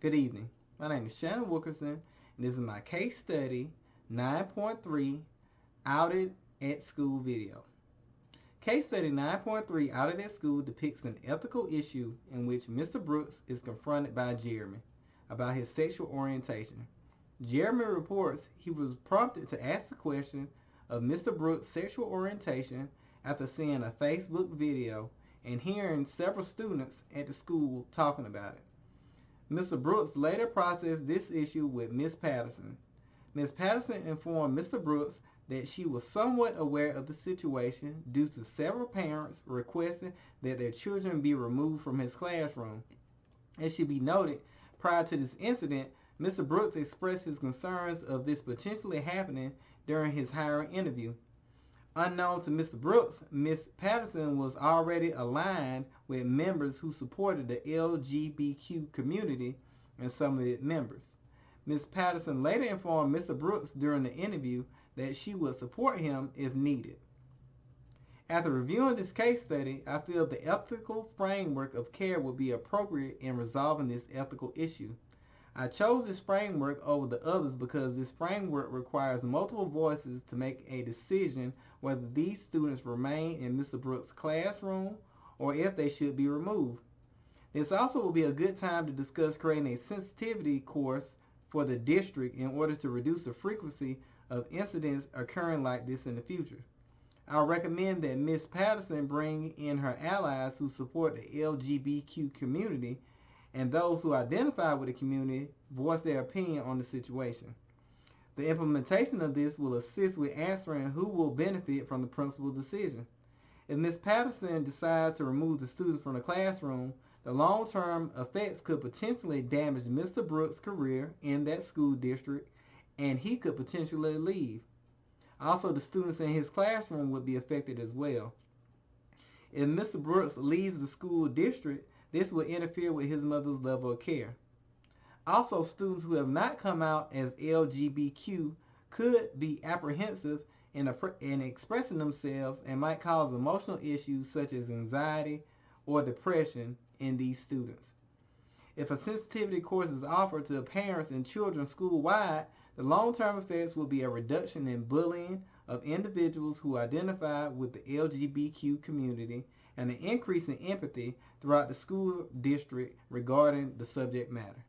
Good evening. My name is Shannon Wilkerson, and this is my case study 9.3 Outed at School video. Case study 9.3 Outed at School depicts an ethical issue in which Mr. Brooks is confronted by Jeremy about his sexual orientation. Jeremy reports he was prompted to ask the question of Mr. Brooks' sexual orientation after seeing a Facebook video and hearing several students at the school talking about it. Mr. Brooks later processed this issue with Ms. Patterson. Ms. Patterson informed Mr. Brooks that she was somewhat aware of the situation due to several parents requesting that their children be removed from his classroom. It should be noted, prior to this incident, Mr. Brooks expressed his concerns of this potentially happening during his hiring interview. Unknown to Mr. Brooks, Ms. Patterson was already aligned with members who supported the LGBTQ community and some of its members. Ms. Patterson later informed Mr. Brooks during the interview that she would support him if needed. After reviewing this case study, I feel the ethical framework of care would be appropriate in resolving this ethical issue. I chose this framework over the others because this framework requires multiple voices to make a decision whether these students remain in Mr. Brooks' classroom or if they should be removed. This also will be a good time to discuss creating a sensitivity course for the district in order to reduce the frequency of incidents occurring like this in the future. I recommend that Ms. Patterson bring in her allies who support the LGBTQ community and those who identify with the community voice their opinion on the situation. The implementation of this will assist with answering who will benefit from the principal's decision. If Ms. Patterson decides to remove the students from the classroom, the long-term effects could potentially damage Mr. Brooks' career in that school district, and he could potentially leave. Also, the students in his classroom would be affected as well. If Mr. Brooks leaves the school district, this will interfere with his mother's level of care. Also, students who have not come out as LGBTQ could be apprehensive in expressing themselves and might cause emotional issues such as anxiety or depression in these students. If a sensitivity course is offered to parents and children school-wide, the long-term effects will be a reduction in bullying of individuals who identify with the LGBTQ community and an increase in empathy throughout the school district regarding the subject matter.